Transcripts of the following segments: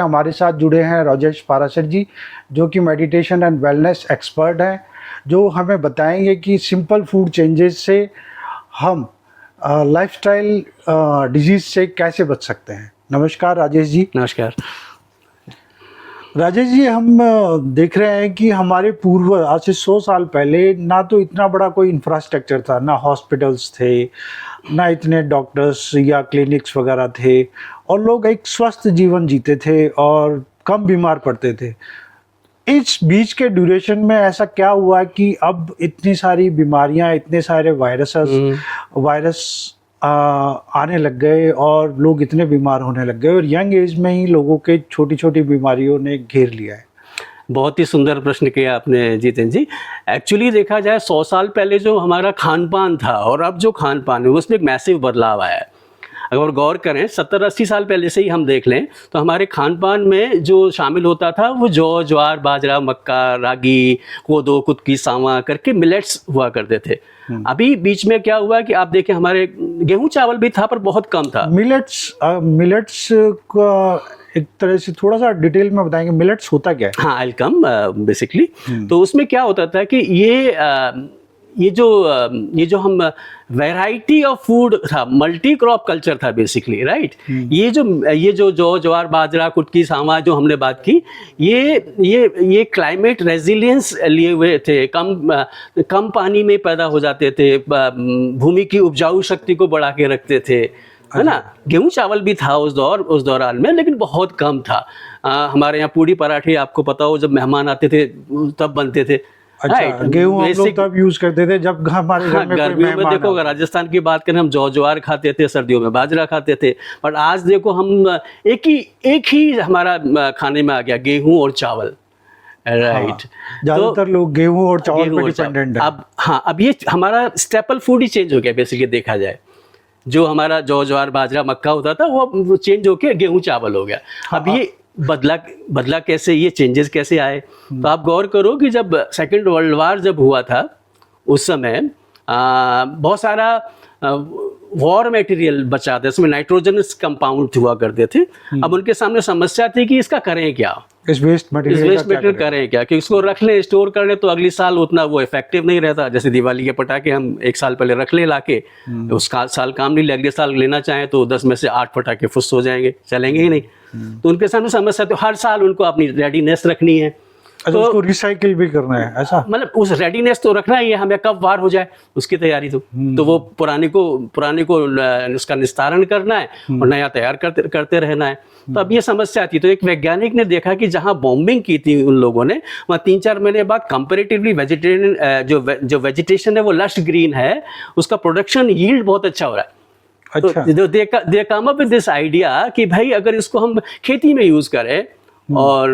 हमारे साथ जुड़े हैं राजेश पाराशर जी, जो कि मेडिटेशन एंड वेलनेस एक्सपर्ट हैं, जो हमें बताएंगे कि सिंपल फूड चेंजेस से हम लाइफस्टाइल डिजीज से कैसे बच सकते हैं। नमस्कार राजेश जी। नमस्कार राजेश जी, हम देख रहे हैं कि हमारे पूर्व आज से 100 साल पहले ना तो इतना बड़ा कोई इंफ्रास्ट्रक्चर था, ना हॉस्पिटल्स थे, ना इतने डॉक्टर्स या क्लिनिक्स वगैरह थे, और लोग एक स्वस्थ जीवन जीते थे और कम बीमार पड़ते थे। इस बीच के ड्यूरेशन में ऐसा क्या हुआ कि अब इतनी सारी बीमारियां, इतने सारे वायरस आने लग गए और लोग इतने बीमार होने लग गए, और यंग एज में ही लोगों के छोटी छोटी बीमारियों ने घेर लिया है। बहुत ही सुंदर प्रश्न किया आपने जितेंद्र जी। एक्चुअली देखा जाए 100 साल पहले जो हमारा खान पान था और अब जो खान पान है उसमें एक मैसिव बदलाव आया है। अगर गौर करें 70-80 साल पहले से ही हम देख लें तो हमारे खान पान में जो शामिल होता था वो जौ, ज्वार, बाजरा, मक्का, रागी, कोदो, कुटकी, सांवा करके मिलेट्स हुआ करते थे। अभी बीच में क्या हुआ कि आप देखें हमारे गेहूं चावल भी था पर बहुत कम था। मिलेट्स का एक तरह से थोड़ा सा डिटेल में बताएंगे, मिलेट्स होता क्या है? हाँ, आई कम बेसिकली। तो उसमें क्या होता था कि ये जो हम वैरायटी ऑफ फूड था, मल्टी क्रॉप कल्चर था बेसिकली, राइट। ये जो जौ, ज्वार, बाजरा, कुटकी, सांवा जो हमने बात की, ये क्लाइमेट रेजिलियंस लिए हुए थे, कम पानी में पैदा हो जाते थे, भूमि की उपजाऊ शक्ति को बढ़ा के रखते थे, है ना। गेहूं चावल भी था उस दौरान में, लेकिन बहुत कम था। हमारे यहाँ पूड़ी पराठे आपको पता हो जब मेहमान आते थे तब बनते थे। अच्छा, गेहूं हम लोग तब यूज करते थे जब हमारे घर में गर्मियों में देखो, अगर राजस्थान की बात करें हम जौ ज्वार खाते थे, सर्दियों में बाजरा खाते थे। पर आज देखो हम एक ही हमारा खाने में आ गया, गेहूं और चावल, राइट। ज्यादातर लोग गेहूं और चावल पे डिपेंडेंट है। अब ये हमारा स्टेपल फूड ही चेंज हो गया बेसिकली देखा जाए। जो हमारा जौ, ज्वार, बाजरा, मक्का होता था वो चेंज होके गेहूं चावल हो गया। अब ये बदला कैसे, ये चेंजेस कैसे आए? तो आप गौर करो कि जब सेकेंड वर्ल्ड वार जब हुआ था उस समय बहुत सारा वॉर मटेरियल बचा था, इसमें नाइट्रोजनस कंपाउंड हुआ करते थे। अब उनके सामने समस्या थी कि इसका करें क्या, इस वेस्ट मटेरियल करें क्या, कि इसको रख लें, स्टोर कर लें तो अगली साल उतना वो इफेक्टिव नहीं रहता। जैसे दिवाली के पटाखे हम एक साल पहले रख लें लाके, उस साल काम नहीं ले, अगले साल लेना चाहें तो 10 में से 8 पटाखे फुस हो जाएंगे, चलेंगे ही नहीं। तो उनके सामने समस्या, तो हर साल उनको अपनी रेडीनेस रखनी है। तो उसको रिसाइकिल भी करना है, ऐसा मतलब उस रेडीनेस तो रखना ही है हमें, कब वार हो जाए उसकी तैयारी। तो वो पुराने को उसका निस्तारण करना है और नया तैयार करते रहना है। तो अब ये समस्या थी। तो एक वैज्ञानिक ने देखा कि जहां बॉम्बिंग की थी उन लोगों ने, वहाँ 3-4 महीने बाद कंपेरेटिवली वेजिटेरियन जो वेजिटेशन है वो लश ग्रीन है, उसका प्रोडक्शन यील्ड बहुत अच्छा हो रहा है। अच्छा। तो they come up with this idea कि भाई अगर इसको हम खेती में यूज करें, और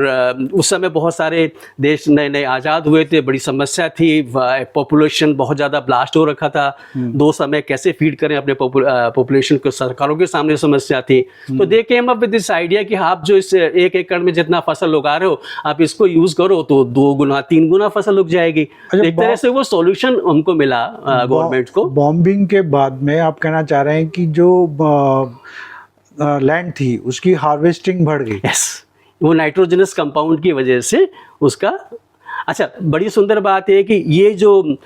उस समय बहुत सारे देश नए आज़ाद हुए थे, बड़ी समस्या थी, पॉपुलेशन बहुत ज़्यादा ब्लास्ट हो रखा था, 2 समय कैसे फीड करें अपने पॉपुलेशन को, सरकारों के सामने समस्या थी। तो they came up with this idea कि आप जो इस 1 एकड़ में जितना फसल उगा रहे हो आप इसको यूज़ करो तो 2 गुना 3 गुना फसल उग जाएगी। एक तरह से वो सॉल्यूशन हमको मिला गवर्नमेंट को। बॉम्बिंग के बाद में आप कहना चाह रहे हैं कि जो लैंड थी उसकी हार्वेस्टिंग बढ़ गई? यस, वो नाइट्रोजनस कंपाउंड की वजह से उसका। अच्छा, बड़ी सुंदर बात है कि ये जो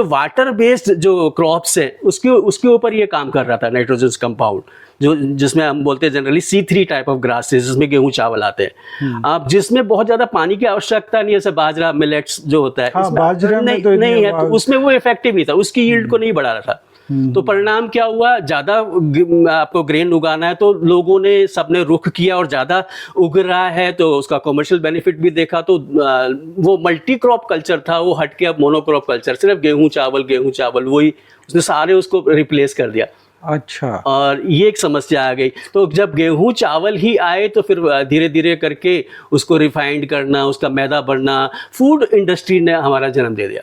वाटर बेस्ड जो क्रॉप्स है उसके ऊपर ये काम कर रहा था नाइट्रोजनस कंपाउंड, जिसमें हम बोलते हैं generally C3 type of grasses, जिसमें गेहूं चावल आते हैं। अब जिसमें बहुत ज्यादा पानी की आवश्यकता नहीं है, जैसे बाजरा, मिलेट्स जो होता है, बाजरा में तो नहीं है, तो उसमें वो इफेक्टिव नहीं था, उसकी यील्ड को नहीं बढ़ा रहा था। तो परिणाम क्या हुआ, ज्यादा आपको ग्रेन उगाना है तो लोगों ने सबने रुख किया और ज्यादा उग रहा है तो उसका कमर्शियल बेनिफिट भी देखा। तो वो मल्टी क्रॉप कल्चर था, वो हट के अब मोनोक्रॉप कल्चर, सिर्फ गेहूं चावल वही उसने सारे उसको रिप्लेस कर दिया। अच्छा, और ये एक समस्या आ गई। तो जब गेहूं चावल ही आए तो फिर धीरे धीरे करके उसको रिफाइंड करना, उसका मैदा बढ़ना, फूड इंडस्ट्री ने हमारा जन्म दे दिया।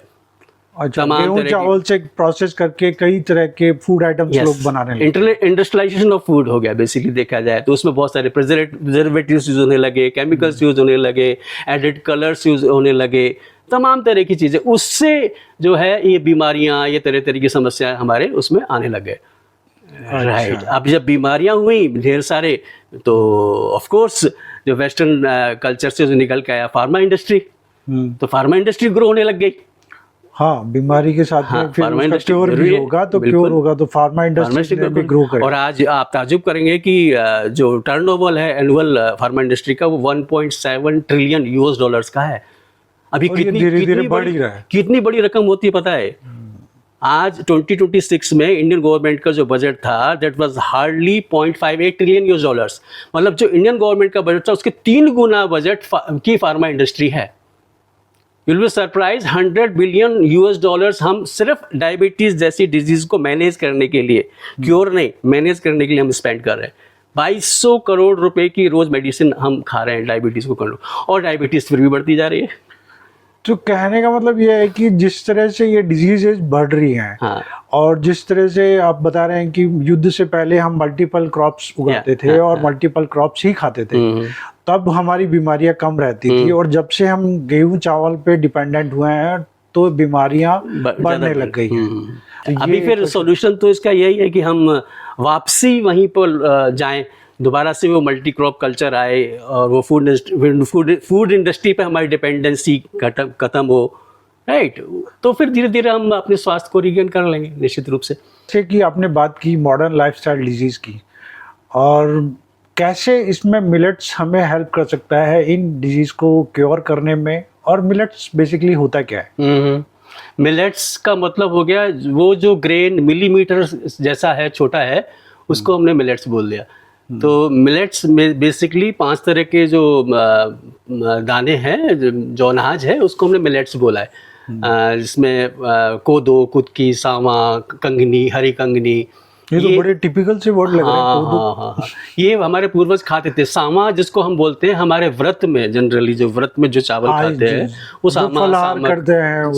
अच्छा, गेहूं चावल से प्रोसेस करके कई तरह के फूड आइटम्स लोग बनाने लगे। इंडस्ट्रियलाइजेशन ऑफ फूड हो गया बेसिकली देखा जाए तो। उसमें बहुत सारे प्रिजर्वेटिव्स यूज होने लगे, केमिकल्स यूज होने लगे, एडेड कलर्स यूज होने लगे, तमाम तरह की चीज़ें। उससे जो है ये बीमारियां, ये तरह तरह की समस्याएं हमारे उसमें आने लग गए। राइट। अब जब बीमारियां हुई ढेर सारे, तो ऑफ कोर्स जो वेस्टर्न कल्चर से जो निकल के आया फार्मा इंडस्ट्री, तो फार्मा इंडस्ट्री ग्रो होने लग गई। हाँ, बीमारी के साथ हाँ, में फिर फार्मा उसका इंडस्ट्री क्योर भी जरूरी है, होगा, तो बिल्कुल। क्योर होगा तो फार्मा इंडस्ट्री ने भी ग्रो करे। और आज आप ताजुब करेंगे कि जो टर्नओवर है एनुअल फार्मा इंडस्ट्री का, वो 1.7 ट्रिलियन यूएस डॉलर्स का है। अभी और ये धीरे-धीरे बढ़ ही रहा है। कितनी बड़ी रकम होती है पता है? आज 2026 में इंडियन गवर्नमेंट का जो बजट था, that was hardly 0.58 trillion US dollars. मतलब जो इंडियन गवर्नमेंट का बजट था, उसके 3 गुना बजट की फार्मा इंडस्ट्री है। You will be surprise, 100 billion US dollars हम सिर्फ डायबिटीज जैसी डिजीज को मैनेज करने के लिए, क्योर नहीं, मैनेज करने के लिए हम स्पेंड कर रहे हैं। 2200 करोड़ रुपए की रोज मेडिसिन हम खा रहे हैं डायबिटीज को कंट्रोल, और डायबिटीज फिर भी बढ़ती जा रही है। तो कहने का मतलब ये है कि जिस तरह से ये डिजीजेज बढ़ रही हैं, हाँ। और जिस तरह से आप बता रहे हैं कि युद्ध से पहले हम मल्टीपल क्रॉप्स उगाते थे और मल्टीपल क्रॉप्स ही खाते थे, तब हमारी बीमारियां कम रहती थी। और जब से हम गेहूं चावल पे डिपेंडेंट हुए हैं, तो बीमारियां बढ़ने लग गई हैं। तो अभी फिर सॉल्यूशन तो इसका यही है कि हम वापसी वहीं पर जाएं, दोबारा से वो मल्टी क्रॉप कल्चर आए, और वो फूड इंडस्ट्री पे हमारी डिपेंडेंसी खत्म हो, राइट। तो फिर धीरे धीरे हम अपने स्वास्थ्य को रिगेन कर लेंगे निश्चित रूप से। जैसे कि आपने बात की मॉडर्न लाइफस्टाइल डिजीज की, और कैसे इसमें मिलेट्स हमें हेल्प कर सकता है इन डिजीज को क्योर करने में, और मिलेट्स बेसिकली होता क्या है? मिलेट्स का मतलब हो गया वो जो ग्रेन मिलीमीटर जैसा है, छोटा है, उसको हमने मिलेट्स बोल दिया। तो मिलेट्स में बेसिकली 5 तरह के जो दाने हैं, जो अनाज है, उसको हमने मिलेट्स बोला है। जिसमें कोदो, कुटकी, सावा, कंगनी, हरी कंगनी, ये तो बड़े टिपिकल से वर्ड लग रहे हैं। हाँ। ये हमारे पूर्वज खाते थे। सामा जिसको हम बोलते हैं, हमारे व्रत में जनरली जो व्रत में जो चावल खाते हैं, वो करते हैं,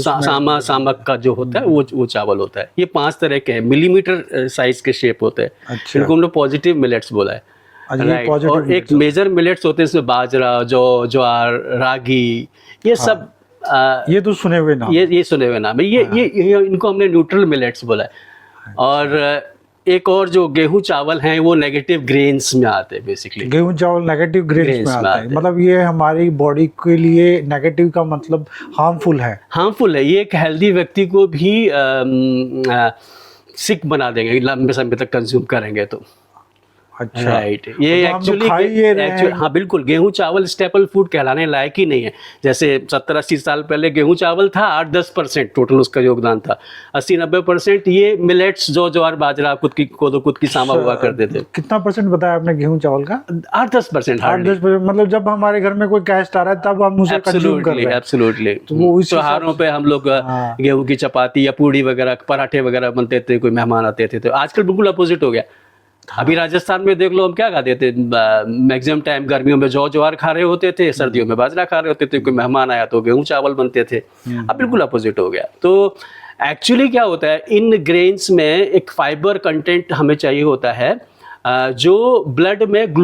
सामक का जो होता है वो चावल होता है। ये 5 तरह के हैं, मिलीमीटर साइज के शेप होते हैं। अच्छा। इनको हमने पॉजिटिव मिलेट्स बोला है, राइट। और एक मेजर मिलेट्स होते हैं, इसमें बाजरा, जौ, ज्वार, रागी, ये सब ये तो सुने हुए नाम, ये सुने हुए नाम है। ये इनको हमने न्यूट्रल मिलेट्स बोला है। और एक और जो गेहूं चावल हैं, वो नेगेटिव ग्रेन्स में आते हैं। बेसिकली गेहूं चावल नेगेटिव ग्रेन्स में आते हैं। मतलब ये हमारी बॉडी के लिए नेगेटिव का मतलब हार्मफुल है। ये एक हेल्दी व्यक्ति को भी सिक बना देंगे लंबे समय तक कंज्यूम करेंगे तो। अच्छा, राइट। ये एक्चुअली हाँ बिल्कुल, गेहूं चावल स्टेपल फूड कहलाने लायक ही नहीं है। जैसे 70-80 साल पहले गेहूं चावल था, 8-10% टोटल उसका योगदान था। 80-90% ये मिलेट्स, जौ, ज्वार, बाजरा, कुटकी, कोदो, कुटकी, सामा हुआ करते थे। कितना परसेंट बताया आपने गेहूं चावल का? 8-10%। 8-10%। मतलब जब हमारे घर में कोई गेस्ट आ रहा है, तब हम उसे कंज्यूम कर रहे हैं। एब्सोल्युटली। तो वो त्योहारों पे हम लोग गेहूं की चपाती या पूड़ी वगैरह, पराठे वगैरह बनते थे, कोई मेहमान आते थे। तो आजकल बिल्कुल अपोजिट हो गया। अभी राजस्थान में देख लो, हम क्या खाते थे मैक्सिमम टाइम, गर्मियों में जौ ज्वार खा रहे होते थे, सर्दियों में बाजरा खा रहे होते थे, कोई मेहमान आया तो गेहूं चावल बनते थे। अब बिल्कुल अपोजिट हो गया। तो एक्चुअली क्या होता है, इन ग्रेन्स में एक फाइबर कंटेंट हमें चाहिए होता है, जो ब्लड में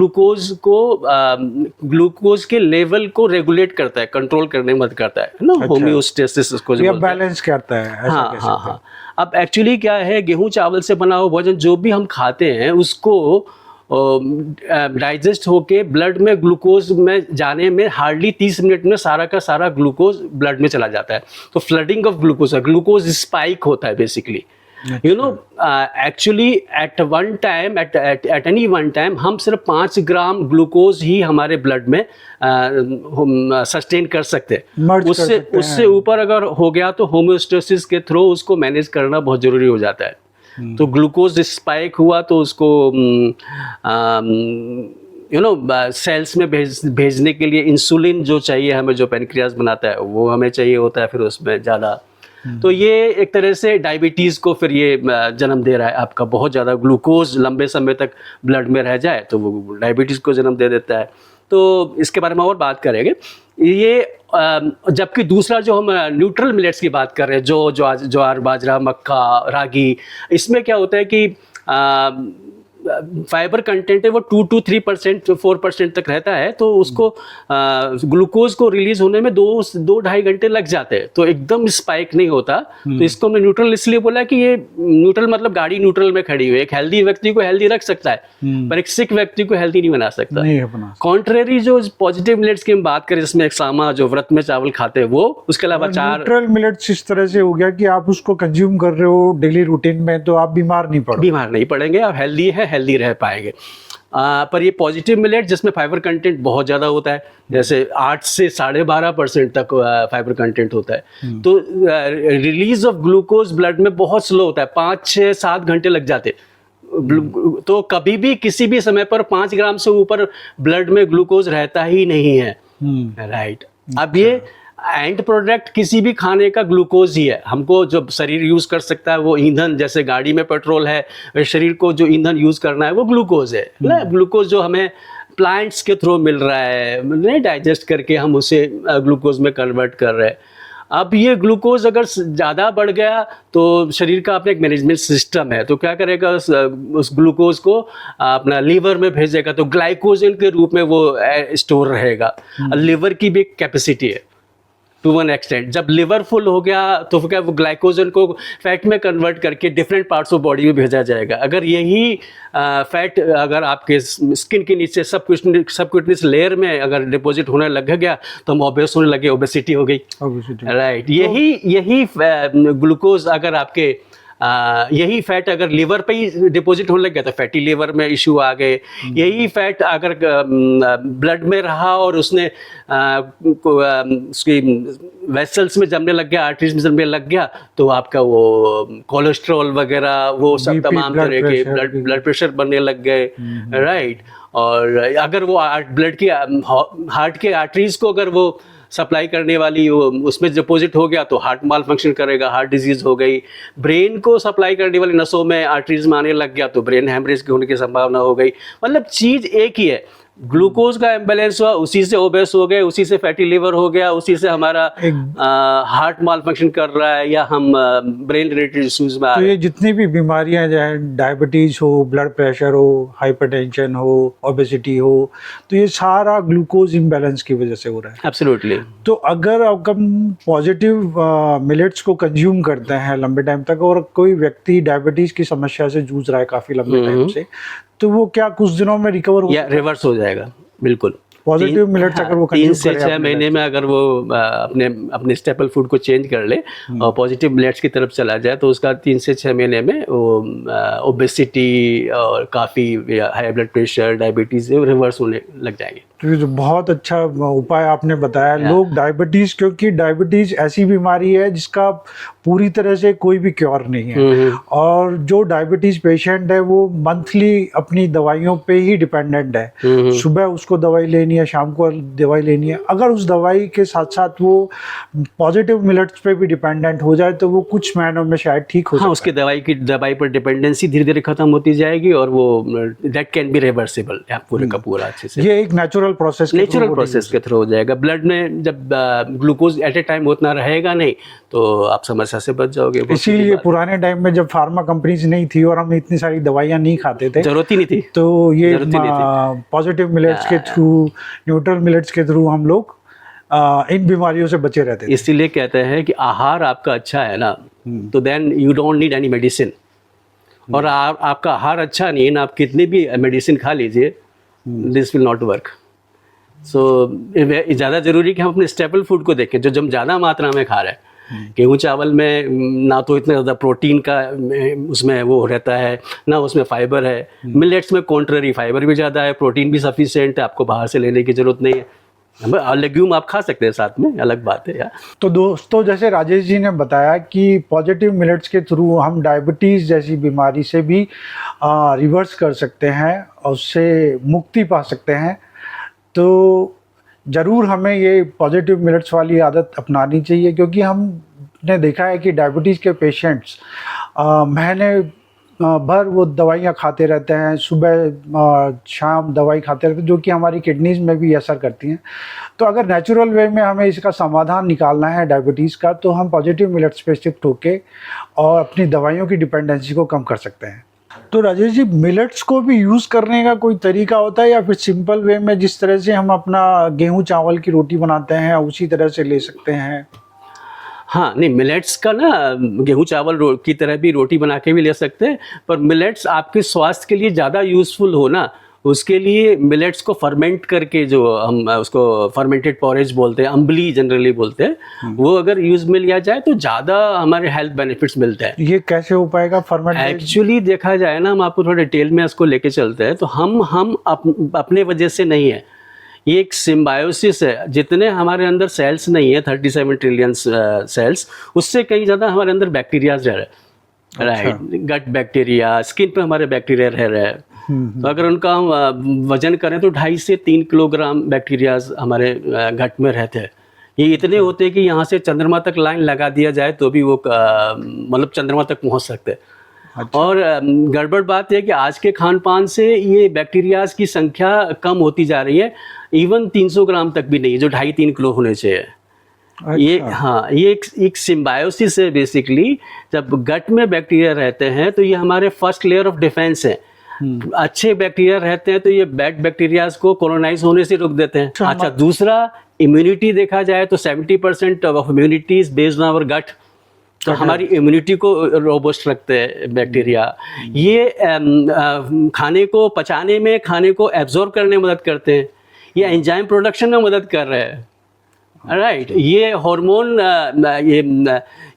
ग्लूकोज के लेवल को रेगुलेट करता है, कंट्रोल करने में मदद करता है ना, होमियोस्टेसिस उसको जो बोलते हैं, बैलेंस करता है, ऐसा कह सकते हैं। अब एक्चुअली क्या है, गेहूं चावल से बना हुआ भोजन जो भी हम खाते हैं, उसको डाइजेस्ट होके ब्लड में ग्लूकोज में जाने में हार्डली 30 मिनट में सारा का सारा ग्लूकोज ब्लड में चला जाता है। तो फ्लडिंग ऑफ ग्लूकोज है, ग्लूकोज स्पाइक होता है basically. You know, actually at any one time हम सिर्फ 5 ग्राम ग्लूकोज ही हमारे ब्लड में सस्टेन कर सकते हैं। उससे ऊपर अगर हो गया तो होम्योस्टेसिस के थ्रू उसको मैनेज करना बहुत जरूरी हो जाता है। तो ग्लूकोज स्पाइक हुआ तो उसको सेल्स में भेजने के लिए इंसुलिन जो चाहिए हमें, जो पेनक्रियाज बनाता है, वो हमें चाहिए होता है फिर उसमें ज़्यादा। तो ये एक तरह से डायबिटीज़ को फिर ये जन्म दे रहा है। आपका बहुत ज़्यादा ग्लूकोज लंबे समय तक ब्लड में रह जाए तो वो डायबिटीज़ को जन्म दे देता है। तो इसके बारे में और बात करेंगे। ये जबकि दूसरा जो हम न्यूट्रल मिलेट्स की बात कर रहे हैं, जो ज्वार, बाजरा, मक्का, रागी, इसमें क्या होता है कि फाइबर कंटेंट है वो 2 to 3% 4% तक रहता है, तो उसको ग्लूकोज को रिलीज होने में 2-2.5 घंटे लग जाते हैं, तो एकदम स्पाइक नहीं होता। तो इसको हमने न्यूट्रल इसलिए बोला कि ये न्यूट्रल मतलब गाड़ी न्यूट्रल में खड़ी हुई है। एक हेल्दी व्यक्ति को हेल्दी रख सकता है, पर एक सिक व्यक्ति को हेल्दी नहीं बना सकता। कॉन्ट्रेरी जो पॉजिटिव मिलेट्स की हम बात करें, जिसमें एक सामा जो व्रत में चावल खाते हैं वो, उसके अलावा 4 न्यूट्रल मिलेट्स इस तरह से हो गया कि आप उसको कंज्यूम कर रहे हो डेली रूटीन में, तो आप बीमार नहीं पड़ेंगे, आप हेल्दी रह पाएंगे। पर ये पॉजिटिव मिलेट जिसमें फाइबर कंटेंट बहुत ज़्यादा होता है, जैसे 8 से 12.5% तक फाइबर कंटेंट होता है, तो रिलीज ऑफ ग्लूकोज ब्लड में बहुत स्लो होता है, 5-6-7 घंटे लग जाते हैं। तो कभी भी किसी भी समय पर 5 ग्राम से ऊपर ब्लड में ग्लूकोज रहता ही नहीं है, राइट। अब ये एंड प्रोडक्ट किसी भी खाने का ग्लूकोज ही है। हमको जो शरीर यूज कर सकता है वो ईंधन, जैसे गाड़ी में पेट्रोल है, शरीर को जो ईंधन यूज करना है वो ग्लूकोज है ना। ग्लूकोज जो हमें प्लांट्स के थ्रू मिल रहा है, डाइजेस्ट करके हम उसे ग्लूकोज में कन्वर्ट कर रहे हैं। अब ये ग्लूकोज अगर ज़्यादा बढ़ गया तो शरीर का अपना एक मैनेजमेंट सिस्टम है, तो क्या करेगा, उस ग्लूकोज को अपना लीवर में भेजेगा, तो ग्लाइकोजन के रूप में वो स्टोर रहेगा। लीवर की भी एक कैपेसिटी है टू वन एक्सटेंट। जब लिवर फुल हो गया तो फिर क्या, वो ग्लाइकोजन को फैट में कन्वर्ट करके डिफरेंट पार्ट्स ऑफ बॉडी में भेजा जाएगा। अगर यही फैट अगर आपके स्किन के नीचे सबक्यूटेनियस लेयर में अगर डिपॉजिट होने लग गया तो हम ऑब्वियस होने लगे, ओबेसिटी हो गई, राइट। यही ग्लूकोज अगर आपके यही फैट अगर लिवर पे ही डिपॉजिट होने लग गया तो फैटी लिवर में इश्यू आ गए। यही फैट अगर ब्लड में रहा और उसने उसकी वेसल्स में जमने लग गया, आर्टरीज में जमने लग गया, तो आपका वो कोलेस्ट्रॉल वगैरह वो सब तमाम तरह के ब्लड प्रेशर बनने लग गए, राइट। और अगर वो ब्लड की हार्ट के आर्टरीज को अगर वो सप्लाई करने वाली उसमें डिपॉजिट हो गया तो हार्ट माल फंक्शन करेगा, हार्ट डिजीज हो गई। ब्रेन को सप्लाई करने वाली नसों में आर्टरीज में आने लग गया तो ब्रेन हेमरेज होने की संभावना हो गई। मतलब चीज एक ही है, ग्लूकोज का इम्बैलेंस हुआ, उसी से ओबेस हो गए, उसी से फैटी लिवर हो गया, उसी से हमारा हार्ट माल फंक्शन कर रहा है, या हम ब्रेन रिलेटेड इश्यूज में आ रहे हैं। तो ये जितनी भी बीमारियां चाहे डायबिटीज हो, ब्लड प्रेशर हो, हाइपरटेंशन हो, ओबेसिटी हो, तो ये सारा ग्लूकोज इम्बैलेंस की वजह से हो रहा है। एब्सोल्युटली। तो अगर हम पॉजिटिव मिलेट्स को कंज्यूम करते हैं लंबे टाइम तक, और कोई व्यक्ति डायबिटीज की समस्या से जूझ रहा है काफी लंबे टाइम से, तो वो क्या कुछ दिनों में रिकवर हो या रिवर्स हो जाएगा? बिल्कुल। पॉजिटिव मिलेट्स अगर वो 3 से 6 महीने में अगर वो अपने स्टेपल फूड को चेंज कर ले और पॉजिटिव मिलेट्स की तरफ चला जाए तो उसका 3 से 6 महीने में वो ओबेसिटी और काफ़ी high blood pressure, diabetes reverse होने लग जाएंगे। तो ये जो बहुत अच्छा उपाय आपने बताया। लोग डायबिटीज, क्योंकि डायबिटीज ऐसी बीमारी है जिसका पूरी तरह से कोई भी क्योर नहीं है, और जो डायबिटीज पेशेंट है वो मंथली अपनी दवाइयों पे ही डिपेंडेंट है। सुबह उसको दवाई लेनी है, शाम को दवाई लेनी है। अगर उस दवाई के साथ साथ वो पॉजिटिव मिलेट्स पे भी डिपेंडेंट हो जाए तो वो कुछ महीनों में शायद ठीक हो। हाँ, उसके दवाई पर डिपेंडेंसी धीरे धीरे खत्म होती जाएगी और वो दैट कैन बी रिवर्सिबल पूरे का पूरा अच्छे से। ये एक नेचुरल प्रोसेस के थ्रू हो जाएगा। ब्लड में जब ग्लूकोज एट ए टाइम उतना रहेगा नहीं तो आप समस्या से बच जाओगे। इसीलिए पुराने टाइम में जब फार्मा कंपनीज नहीं थी और हम इतनी सारी दवाइयां नहीं खाते थे, जरूरत ही नहीं थी, तो ये पॉजिटिव मिलेट्स के थ्रू, न्यूट्रल मिलेट्स के थ्रू हम लोग इन बीमारियों से बचे रहते थे। इसीलिए कहते हैं कि आहार आपका अच्छा है ना, तो then you don't need any medicine. और आपका आहार अच्छा नहीं है ना, आप कितनी भी मेडिसिन खा लीजिए, दिस विल नॉट वर्क। सो ज़्यादा जरूरी कि हम अपने स्टेपल फूड को देखें जो हम ज़्यादा मात्रा में खा रहे हैं। गेहूँ चावल में ना तो इतना ज़्यादा प्रोटीन का उसमें वो रहता है, ना उसमें फाइबर है। मिलेट्स में कॉन्ट्ररी फाइबर भी ज़्यादा है, प्रोटीन भी सफिशिएंट है, आपको बाहर से लेने की ज़रूरत नहीं है। लेग्यूम आप खा सकते हैं साथ में, अलग बात है यार। तो दोस्तों, जैसे राजेश जी ने बताया कि पॉजिटिव मिलेट्स के थ्रू हम डायबिटीज़ जैसी बीमारी से भी रिवर्स कर सकते हैं और उससे मुक्ति पा सकते हैं। तो ज़रूर हमें ये पॉजिटिव मिलेट्स वाली आदत अपनानी चाहिए, क्योंकि हमने देखा है कि डायबिटीज़ के पेशेंट्स महीने भर वो दवाइयाँ खाते रहते हैं, सुबह शाम दवाई खाते रहते हैं, जो कि हमारी किडनीज़ में भी असर करती हैं। तो अगर नेचुरल वे में हमें इसका समाधान निकालना है डायबिटीज़ का, तो हम पॉजिटिव मिलेट्स पे शिफ्ट होके और अपनी दवाइयों की डिपेंडेंसी को कम कर सकते हैं। तो राजेश जी, मिलेट्स को भी यूज करने का कोई तरीका होता है, या फिर सिंपल वे में जिस तरह से हम अपना गेहूं चावल की रोटी बनाते हैं उसी तरह से ले सकते हैं? हाँ, नहीं, मिलेट्स का ना गेहूं चावल की तरह भी रोटी बना के भी ले सकते हैं, पर मिलेट्स आपके स्वास्थ्य के लिए ज़्यादा यूज़फुल हो ना, उसके लिए मिलेट्स को फर्मेंट करके, जो हम उसको फर्मेंटेड पॉरेज बोलते हैं, अम्बली जनरली बोलते हैं, वो अगर यूज़ में लिया जाए तो ज़्यादा हमारे हेल्थ बेनिफिट्स मिलते हैं। ये कैसे हो पाएगा फर्मेंट? एक्चुअली देखा जाए ना, हम आपको थोड़ा डिटेल में इसको लेके चलते हैं, तो हम अपने वजह से नहीं है, ये एक सिम्बायोसिस है। जितने हमारे अंदर सेल्स नहीं है, 37 ट्रिलियन सेल्स, उससे कहीं ज़्यादा हमारे अंदर बैक्टीरियाज रह रहे हैं, राइट? गट बैक्टीरिया, स्किन पे हमारे बैक्टीरिया रह रहे हैं। तो अगर उनका हम वजन करें तो 2.5 से 3 किलोग्राम बैक्टीरियाज हमारे गट में रहते हैं। ये इतने होते हैं कि यहाँ से चंद्रमा तक लाइन लगा दिया जाए तो भी वो मतलब चंद्रमा तक पहुँच सकते हैं। अच्छा। और गड़बड़ बात है कि आज के खान पान से ये बैक्टीरियाज की संख्या कम होती जा रही है, इवन 300 ग्राम तक भी नहीं, जो 2.5-3 किलो होने चाहिए। अच्छा। ये, हाँ, ये एक सिम्बायोसिस है बेसिकली। जब गट में बैक्टीरिया रहते हैं तो ये हमारे फर्स्ट लेयर ऑफ डिफेंस है। अच्छे बैक्टीरिया रहते हैं तो ये बैड बैक्टीरियाज को कॉलोनाइज होने से रोक देते हैं। अच्छा, दूसरा, इम्यूनिटी देखा जाए तो 70% of immunity is based on our gut. तो हमारी इम्यूनिटी को रोबस्ट रखते हैं बैक्टीरिया। ये खाने को पचाने में, खाने को एब्जॉर्ब करने में मदद करते हैं। ये एंजाइम प्रोडक्शन में मदद कर रहे हैं, राइट? ये हार्मोन,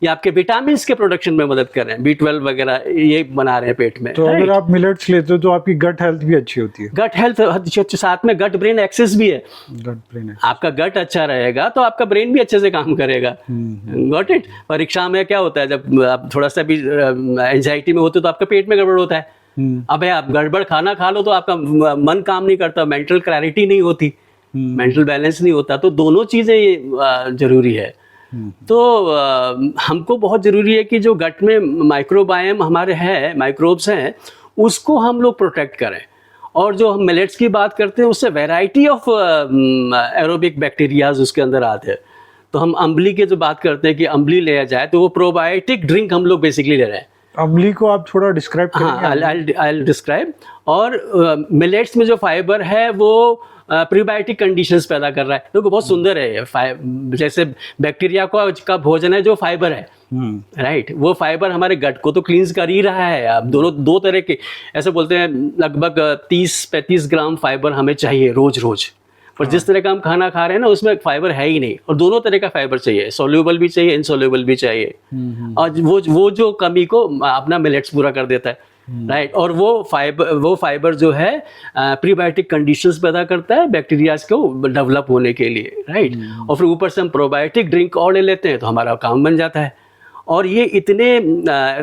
ये आपके विटामिन्स के प्रोडक्शन में मदद कर रहे हैं, B12 वगैरह ये बना रहे हैं पेट में। तो अगर आप मिलेट्स लेते हो तो आपकी गट हेल्थ भी अच्छी होती है? गट हेल्थ, साथ में गट ब्रेन एक्सेस भी है। गट ब्रेन, आपका गट अच्छा रहेगा तो आपका ब्रेन भी अच्छे से काम करेगा। Got it? परीक्षा में क्या होता है, जब आप थोड़ा सा भी एंजाइटी में होते हो तो आपका पेट में गड़बड़ होता है। अब आप गड़बड़ खाना खा लो तो आपका मन काम नहीं करता, मेंटल क्लैरिटी नहीं होती, मेंटल बैलेंस नहीं होता। तो दोनों चीज़ें जरूरी है। तो हमको बहुत ज़रूरी है कि जो गट में माइक्रोबायम हमारे है, माइक्रोब्स हैं, उसको हम लोग प्रोटेक्ट करें। और जो हम मिलेट्स की बात करते हैं उससे वैरायटी ऑफ एरोबिक बैक्टीरियाज उसके अंदर आते हैं। तो हम अम्बली की जो बात करते हैं कि अम्बली लिया जाए तो वो प्रोबायोटिक ड्रिंक हम लोग बेसिकली ले रहे हैं। अम्बली को आप थोड़ा डिस्क्राइब करेंगे? हाँ, आई डिस्क्राइब। और मिलेट्स में जो फाइबर है वो प्रीबायोटिक कंडीशंस पैदा कर रहा है। तो बहुत सुंदर है ये। जैसे बैक्टीरिया का भोजन है जो फाइबर है, राइट? वो फाइबर हमारे गट को तो क्लींस कर ही रहा है। अब दो तरह के, ऐसे बोलते हैं लगभग 30-35 ग्राम फाइबर हमें चाहिए रोज रोज। पर जिस तरह का हम खाना खा रहे हैं ना उसमें फाइबर है ही नहीं, और दोनों तरह का फाइबर चाहिए, सोल्यूबल भी चाहिए, इनसोल्यूबल भी चाहिए। और वो जो कमी को अपना मिलेट्स पूरा कर देता है, राइट? और वो फाइबर जो है प्रीबायोटिक कंडीशंस पैदा करता है बैक्टीरियाज को डेवलप होने के लिए, राइट? और फिर ऊपर से हम प्रोबायोटिक ड्रिंक और ले लेते हैं तो हमारा काम बन जाता है। और ये इतने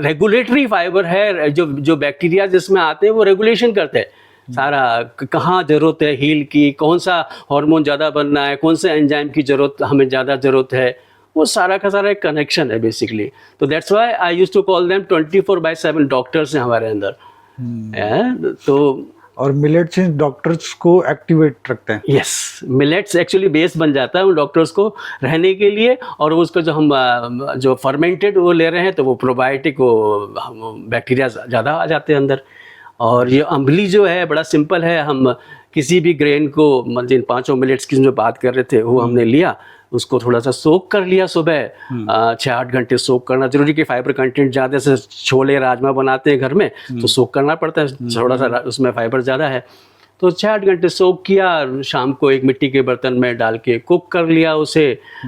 रेगुलेटरी फाइबर है, जो बैक्टीरिया जिसमें आते हैं वो रेगुलेशन करते हैं सारा, कहाँ जरूरत है हील की, कौन सा हार्मोन ज़्यादा बनना है, कौन से एंजाइम की जरूरत हमें ज़्यादा ज़रूरत है, वो सारा का सारा एक कनेक्शन है बेसिकली। तो that's why I used to call them 24/7 doctors हैं हमारे अंदर। तो और मिलेट्स डॉक्टर्स को एक्टिवेट रखते हैं? यस, मिलेट्स एक्चुअली बेस बन जाता है उन डॉक्टर्स को रहने के लिए। और उसका जो हम जो फर्मेंटेड वो ले रहे हैं तो वो प्रोबायोटिक, वो बैक्टीरिया ज़्यादा आ जाते हैं अंदर। और ये अम्बली जो है बड़ा सिंपल है। हम किसी भी ग्रेन को, जिन 5 मिलेट्स की जो बात कर रहे थे वो हमने लिया, उसको थोड़ा सा सोक कर लिया सुबह, 6-8 घंटे सोक करना जरूरी, कि फाइबर कंटेंट ज़्यादा, से छोले राजमा बनाते हैं घर में तो सोक करना पड़ता है, थोड़ा सा उसमें फाइबर ज़्यादा है। तो 6-8 घंटे सोक किया, शाम को एक मिट्टी के बर्तन में डाल के कुक कर लिया उसे।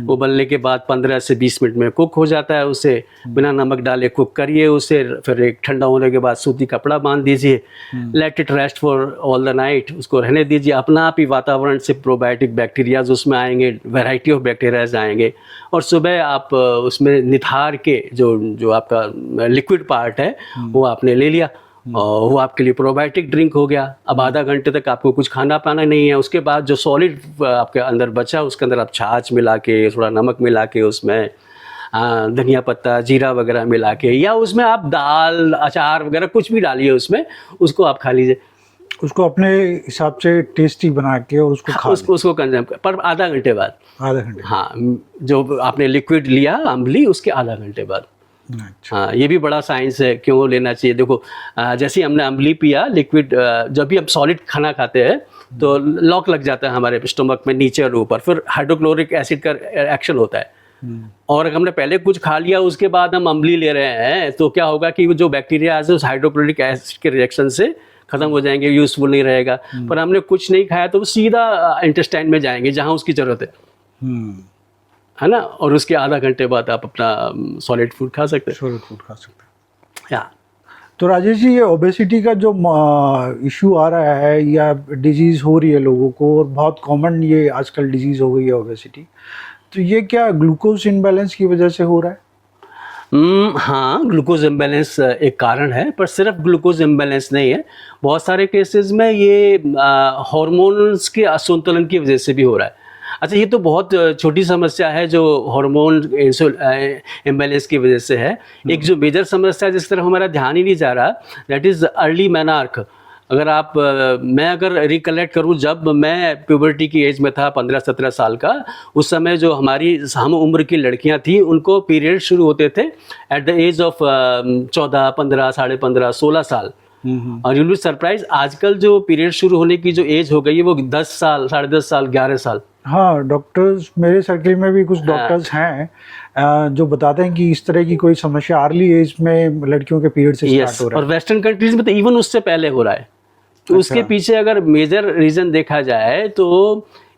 उबलने के बाद 15 से 20 मिनट में कुक हो जाता है उसे, बिना नमक डाले कुक करिए उसे। फिर एक ठंडा होने के बाद सूती कपड़ा बांध दीजिए, let it rest for all the night, उसको रहने दीजिए। अपना आप ही वातावरण से प्रोबायोटिक बैक्टीरियाज उसमें आएंगे, वैरायटी ऑफ बैक्टीरियाज आएंगे। और सुबह आप उसमें निथार के जो आपका लिक्विड पार्ट है वो आपने ले लिया, और वो आपके लिए प्रोबायोटिक ड्रिंक हो गया। अब आधा घंटे तक आपको कुछ खाना पाना नहीं है। उसके बाद जो सॉलिड आपके अंदर बचा उसके अंदर आप छाछ मिला के, थोड़ा नमक मिला के, उसमें धनिया पत्ता, जीरा वगैरह मिला के, या उसमें आप दाल, अचार वगैरह कुछ भी डालिए उसमें, उसको आप खा लीजिए। उसको अपने हिसाब से टेस्टी बना के और उसको खा उसको कंज्यूम कर, पर आधा घंटे बाद। आधा घंटे? हाँ, जो आपने लिक्विड लिया अम्बली उसके आधा घंटे बाद। अच्छा। हाँ, ये भी बड़ा साइंस है, क्यों लेना चाहिए। देखो जैसे ही हमने अम्ली पिया लिक्विड, जब भी हम सॉलिड खाना खाते हैं तो लॉक लग जाता है हमारे स्टमक में नीचे और ऊपर, फिर हाइड्रोक्लोरिक एसिड का एक्शन होता है। और अगर हमने पहले कुछ खा लिया उसके बाद हम अम्ली ले रहे हैं तो क्या होगा कि वो जो बैक्टीरिया है उस हाइड्रोक्लोरिक एसिड के रिएक्शन से खत्म हो जाएंगे, यूजफुल नहीं रहेगा। पर हमने कुछ नहीं खाया तो वो सीधा इंटेस्टाइन में जाएंगे जहाँ उसकी ज़रूरत है ना, और उसके आधा घंटे बाद आप अपना सॉलिड फूड खा सकते हैं। सॉलिड फूड खा सकते हैं। या तो राजेश जी, ये ओबेसिटी का जो इशू आ रहा है या डिजीज़ हो रही है लोगों को, और बहुत कॉमन ये आजकल डिजीज़ हो गई है ओबेसिटी, तो ये क्या ग्लूकोज इनबैलेंस की वजह से हो रहा है? हाँ, ग्लूकोज इम्बैलेंस एक कारण है, पर सिर्फ ग्लूकोज इम्बैलेंस नहीं है। बहुत सारे केसेस में ये हार्मोन्स के असंतुलन की वजह से भी हो रहा है। अच्छा, ये तो बहुत छोटी समस्या है जो हार्मोन इम्बैलेंस की वजह से है। एक जो मेजर समस्या है जिस तरफ हमारा ध्यान ही नहीं जा रहा, दैट इज़ अर्ली मेनार्क। अगर आप मैं अगर रिकलेक्ट करूं, जब मैं प्यूबर्टी की एज में था 15-17 साल का, उस समय जो हमारी हम उम्र की लड़कियां थी उनको पीरियड शुरू होते थे एट द एज ऑफ 14, 15, 15.5, 16 साल। और यू विल बी सरप्राइज, आजकल जो पीरियड शुरू होने की जो एज हो गई है वो 10 साल, 10.5 साल, 11 साल। हाँ, डॉक्टर्स, मेरे सर्कल में भी कुछ डॉक्टर्स हैं जो बताते हैं कि इस तरह की कोई समस्या अर्ली एज में लड़कियों के पीरियड से स्टार्ट हो रहा है। और वेस्टर्न कंट्रीज में तो इवन उससे पहले हो रहा है। तो उसके पीछे अगर मेजर रीज़न देखा जाए तो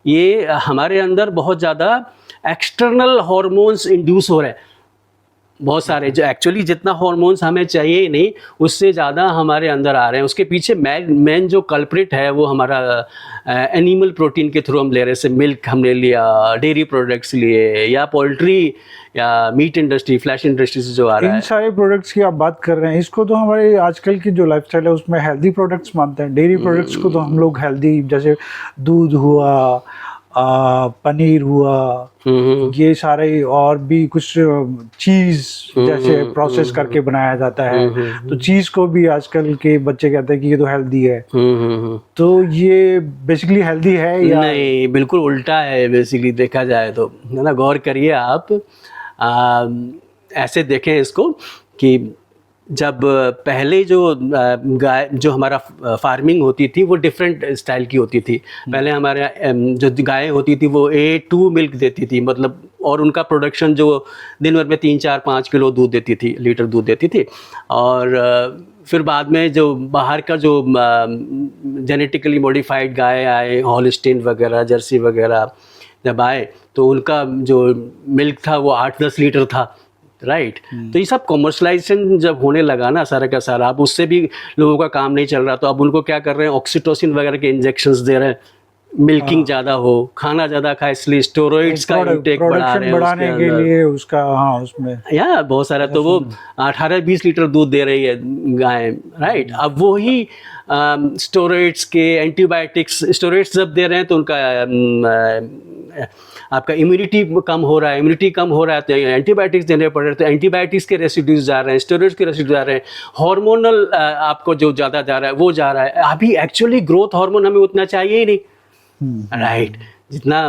ये हमारे अंदर बहुत ज़्यादा एक्सटर्नल हार्मोन्स इंड्यूस हो रहे हैं, बहुत सारे, जो एक्चुअली जितना हार्मोन्स हमें चाहिए ही नहीं उससे ज़्यादा हमारे अंदर आ रहे हैं। उसके पीछे मेन जो कल्प्रिट है वो हमारा एनिमल प्रोटीन के थ्रू हम ले रहे हैं। जैसे मिल्क हमने लिया, डेयरी प्रोडक्ट्स लिए, या पोल्ट्री या मीट इंडस्ट्री, फ्लैश इंडस्ट्री से जो आ रहा है। इन सारे प्रोडक्ट्स की आप बात कर रहे हैं, इसको तो हमारे आजकल की जो लाइफस्टाइल है उसमें हेल्दी प्रोडक्ट्स मानते हैं। डेयरी प्रोडक्ट्स को तो हम लोग हेल्दी, जैसे दूध हुआ, पनीर हुआ, ये सारे, और भी कुछ चीज़ जैसे प्रोसेस करके बनाया जाता है, तो चीज़ को भी आजकल के बच्चे कहते हैं कि ये तो हेल्दी है। तो ये बेसिकली हेल्दी है या नहीं? बिल्कुल उल्टा है बेसिकली, देखा जाए तो, है ना। गौर करिए आप, ऐसे देखें इसको कि जब पहले जो गाय, जो हमारा फार्मिंग होती थी वो डिफरेंट स्टाइल की होती थी। पहले हमारे जो गायें होती थी वो A2 मिल्क देती थी, मतलब, और उनका प्रोडक्शन जो दिन भर में 3, 4, 5 किलो दूध देती थी, लीटर दूध देती थी। और फिर बाद में जो बाहर का जो जेनेटिकली मॉडिफाइड गाय आए, हॉलस्टीन वगैरह, जर्सी वगैरह जब आए, तो उनका जो मिल्क था वो 8-10 लीटर था, राइट। तो ये सब कॉमर्शलाइजेशन जब होने लगा ना सारा का सारा, अब उससे भी लोगों का काम नहीं चल रहा, तो अब उनको क्या कर रहे हैं, ऑक्सीटोसिन वगैरह के इंजेक्शंस दे रहे हैं, मिल्किंग ज़्यादा हो, खाना ज़्यादा खाए, इसलिए स्टेरॉइड्स का इंटेक बढ़ा रहे हैं बढ़ाने के लिए उसका। हाँ, उसमें या बहुत सारा, तो वो 18-20 लीटर दूध दे रही है गाय, राइट। अब वो ही स्टेरॉइड्स के, एंटीबायोटिक्स, स्टेरॉइड्स जब दे रहे हैं तो उनका आपका इम्यूनिटी कम हो रहा है, इम्यूनिटी कम हो रहा है तो एंटीबायोटिक्स देने पड़ रहे हैं, तो एंटीबायोटिक्स के रेसिड्यूज जा रहे हैं, स्टेरॉइड्स के रेसिड्यूज जा रहे हैं, हार्मोनल आपको जो ज़्यादा जा रहा है वो जा रहा है। अभी एक्चुअली ग्रोथ हार्मोन हमें उतना चाहिए ही नहीं, राइट, जितना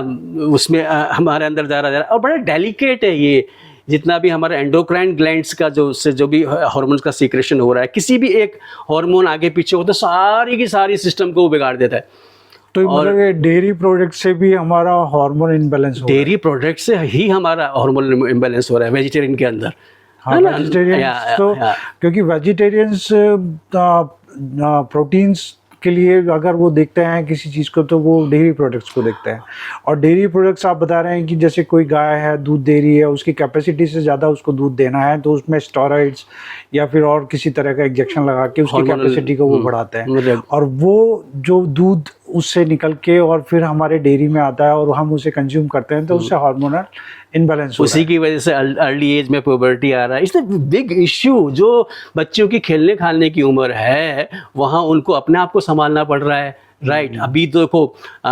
उसमें हमारे अंदर जा रहा है। और बड़ा डेलिकेट है ये, जितना भी हमारा एंडोक्राइन ग्लैंड्स का जो भी हार्मोन्स का सीक्रेशन हो रहा है, किसी भी एक हार्मोन आगे पीछे हो तो सारी की सारी सिस्टम को बिगाड़ देता है। तो मतलब ये डेयरी प्रोडक्ट से भी हमारा हार्मोन इम्बैलेंस हो रहा है। डेयरी प्रोडक्ट से ही हमारा हार्मोन इम्बैलेंस हो रहा है, वेजिटेरियन के अंदर। हाँ, वेजिटेरियंस तो, क्योंकि वेजिटेरियंस प्रोटीन्स के लिए अगर वो देखते हैं किसी चीज़ को तो वो डेयरी प्रोडक्ट्स को देखते हैं। और डेयरी प्रोडक्ट्स आप बता रहे हैं कि जैसे कोई गाय है, दूध दे रही है, उसकी कैपेसिटी से ज़्यादा उसको दूध देना है, तो उसमें स्टेरॉइड्स या फिर और किसी तरह का इंजेक्शन लगा के उसकी कैपेसिटी को वो बढ़ाते हैं, और वो जो दूध उससे निकल के और फिर हमारे डेयरी में आता है और हम उसे कंज्यूम करते हैं, तो उससे हार्मोनल इनबैलेंस हो रहा है। उसी की वजह से अर्ली एज में पुबर्टी आ रहा है। It's a big issue. जो बच्चों की खेलने खालने की उम्र है वहाँ उनको अपने आप को संभालना पड़ रहा है, राइट। अभी तो देखो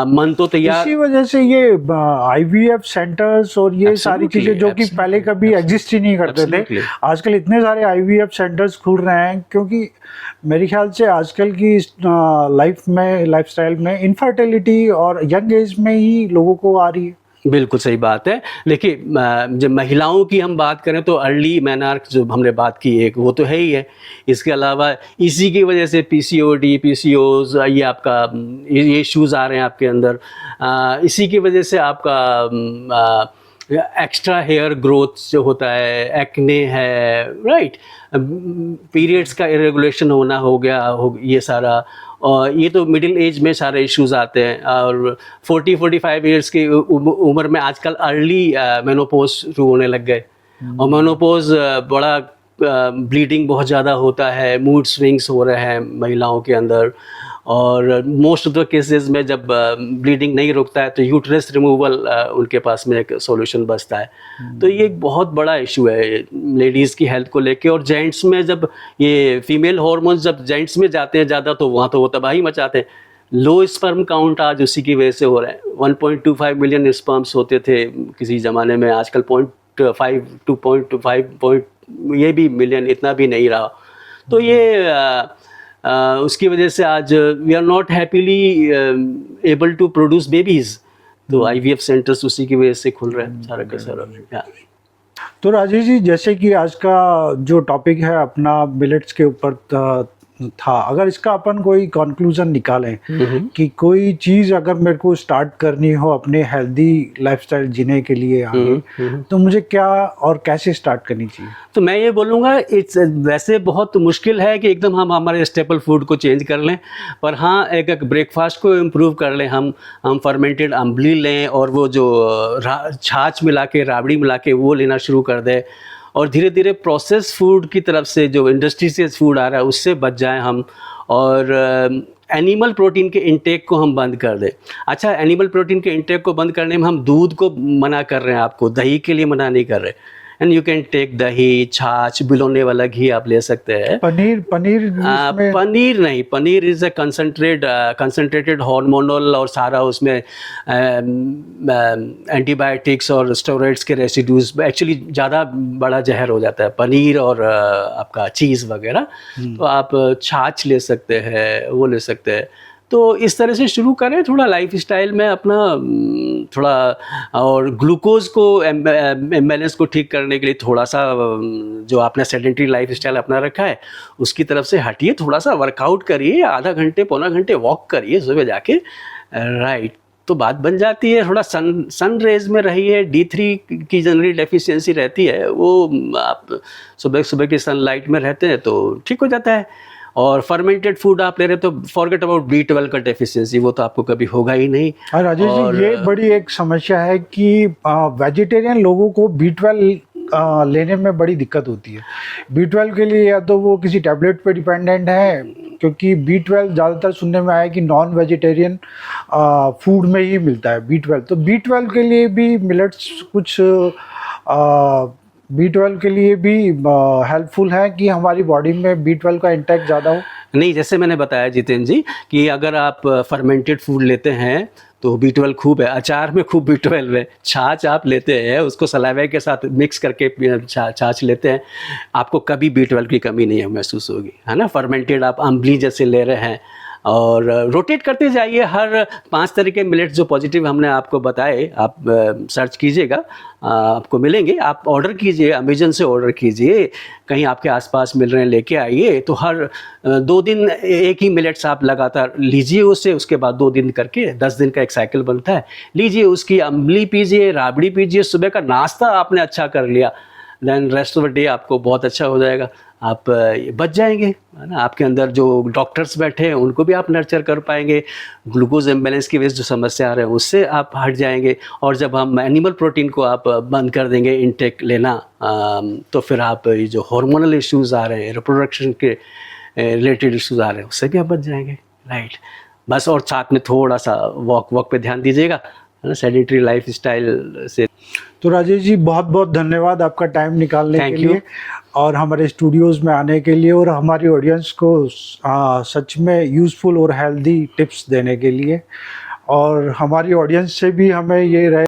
मन तो तैयार, इसी वजह से ये IVF सेंटर्स और ये सारी चीजें जो कि पहले कभी एग्जिस्ट ही नहीं करते थे, आजकल इतने सारे IVF सेंटर्स खुल रहे हैं, क्योंकि मेरे ख्याल से आजकल की लाइफस्टाइल में इनफर्टिलिटी और यंग एज में ही लोगों को आ रही है। बिल्कुल सही बात है। देखिए जब महिलाओं की हम बात करें तो अर्ली मेनार्क जो हमने बात की एक वो तो है ही है। इसके अलावा इसी की वजह से पीसीओडी, पीसीओज ये आपका ये इश्यूज़ आ रहे हैं आपके अंदर। इसी की वजह से आपका एक्स्ट्रा हेयर ग्रोथ जो होता है, एक्ने है, राइट, पीरियड्स का इरेगुलेशन होना हो गया हो ये सारा। और ये तो मिडिल एज में सारे इश्यूज आते हैं। और 40-45 ईयर्स की उम्र में आजकल अर्ली मेनोपॉज शुरू होने लग गए। और मेनोपॉज बड़ा ब्लीडिंग बहुत ज़्यादा होता है, मूड स्विंग्स हो रहे हैं महिलाओं के अंदर। और मोस्ट ऑफ द केसेस में जब ब्लीडिंग नहीं रुकता है तो यूट्रस रिमूवल उनके पास में एक सॉल्यूशन बचता है। तो ये एक बहुत बड़ा इशू है लेडीज़ की हेल्थ को लेके। और जेंट्स में जब ये फीमेल हार्मोन्स जब जेंट्स में जाते हैं ज़्यादा तो वहाँ तो वो तबाही मचाते हैं। लो स्पर्म काउंट आज उसी की वजह से हो रहा है। 1.25 मिलियन स्पर्म्स होते थे किसी ज़माने में, आजकल 0.5 2.5 ये भी मिलियन इतना भी नहीं रहा। तो ये उसकी वजह से आज we are not happily able to produce babies. तो आईवीएफ सेंटर्स उसी की वजह से खुल रहे हैं सारा का सारा। तो राजेश जी, जैसे कि आज का जो टॉपिक है अपना मिलेट्स के ऊपर था, अगर इसका अपन कोई कंक्लूजन निकालें कि कोई चीज़ अगर मेरे को स्टार्ट करनी हो अपने हेल्दी लाइफस्टाइल जीने के लिए आगे, तो मुझे क्या और कैसे स्टार्ट करनी चाहिए? तो मैं ये बोलूँगा इट्स वैसे बहुत मुश्किल है कि एकदम हम हमारे स्टेपल फूड को चेंज कर लें, पर हाँ एक ब्रेकफास्ट को इम्प्रूव कर लें। हम फर्मेंटेड अम्बली लें और वो जो छाछ मिला के, राबड़ी मिला के वो लेना शुरू कर दें। और धीरे धीरे प्रोसेस फूड की तरफ से जो इंडस्ट्री से फूड आ रहा है उससे बच जाएं हम। और एनिमल प्रोटीन के इंटेक को हम बंद कर दें। अच्छा, एनिमल प्रोटीन के इंटेक को बंद करने में हम दूध को मना कर रहे हैं, आपको दही के लिए मना नहीं कर रहे। एंड यू कैन टेक दही, छाछ, बिलोने वाला घी आप ले सकते हैं। पनीर पनीर नहीं, paneer is a concentrated hormonal और सारा उसमें एंटीबायोटिक्स और स्टेरॉइड्स के रेसिड्यूज, एक्चुअली ज़्यादा बड़ा जहर हो जाता है पनीर और आपका चीज़ वगैरह। तो आप छाछ ले सकते हैं, वो ले सकते हैं। तो इस तरह से शुरू करें थोड़ा लाइफ स्टाइल में अपना थोड़ा। और ग्लूकोज को इम्बैलेंस को ठीक करने के लिए थोड़ा सा जो आपने सेडेंटरी लाइफ स्टाइल अपना रखा है उसकी तरफ से हटिए, थोड़ा सा वर्कआउट करिए, आधा घंटे पौना घंटे वॉक करिए सुबह जाके, राइट, तो बात बन जाती है। थोड़ा सन रेज में रहिए। D3 की जनरली डेफिशिएंसी रहती है, वो आप सुबह सुबह की सनलाइट में रहते हैं तो ठीक हो जाता है। और फर्मेंटेड फूड आप ले रहे तो फॉरगेट अबाउट B12 का डेफिशिएंसी, वो तो आपको कभी होगा ही नहीं। और राजेश जी, ये बड़ी एक समस्या है कि वेजिटेरियन लोगों को B12 लेने में बड़ी दिक्कत होती है। B12 के लिए या तो वो किसी टैबलेट पे डिपेंडेंट है, क्योंकि B12 ज़्यादातर सुनने में आया कि नॉन वेजिटेरियन फूड में ही मिलता है B12। तो B12 के लिए भी मिलेट्स कुछ B12 के लिए भी हेल्पफुल है कि हमारी बॉडी में B12 का इंटेक ज़्यादा हो? नहीं, जैसे मैंने बताया जितेंद्र जी कि अगर आप फर्मेंटेड फूड लेते हैं तो B12 खूब है, अचार में खूब B12 है। छाछ आप लेते हैं, उसको सलावे के साथ मिक्स करके छाछ लेते हैं, आपको कभी B12 की कमी नहीं महसूस होगी, है ना। फर्मेंटेड आप अम्बली जैसे ले रहे हैं और रोटेट करते जाइए। हर 5 तरह के मिलेट्स जो पॉजिटिव हमने आपको बताए, आप सर्च कीजिएगा, आपको मिलेंगे। आप ऑर्डर कीजिए, अमेजन से ऑर्डर कीजिए, कहीं आपके आसपास मिल रहे हैं लेके आइए। तो हर 2 दिन एक ही मिलेट्स आप लगातार लीजिए उससे, उसके बाद 2 दिन करके 10 दिन का एक साइकिल बनता है, लीजिए उसकी अम्बली पीजिए, राबड़ी पीजिए। सुबह का नाश्ता आपने अच्छा कर लिया, then rest of the day आपको बहुत अच्छा हो जाएगा, आप बच जाएंगे, है ना। आपके अंदर जो डॉक्टर्स बैठे हैं उनको भी आप नर्चर कर पाएंगे। ग्लूकोज इम्बैलेंस की वजह से जो समस्या आ रहे हैं उससे आप हट जाएंगे। और जब हम एनिमल प्रोटीन को आप बंद कर देंगे इंटेक लेना, तो फिर आप ये जो हार्मोनल इश्यूज़ आ रहे हैं, रिप्रोडक्शन के रिलेटेड इश्यूज़ आ रहे हैं उससे भी आप बच जाएंगे, राइट। बस और साथ में थोड़ा सा वॉक पे ध्यान दीजिएगा, है ना, सेडेंटरी लाइफ स्टाइल से। तो राजेश जी, बहुत बहुत धन्यवाद आपका टाइम निकालने के लिए और हमारे स्टूडियोज़ में आने के लिए और हमारी ऑडियंस को सच में यूज़फुल और हेल्दी टिप्स देने के लिए। और हमारी ऑडियंस से भी हमें ये रहे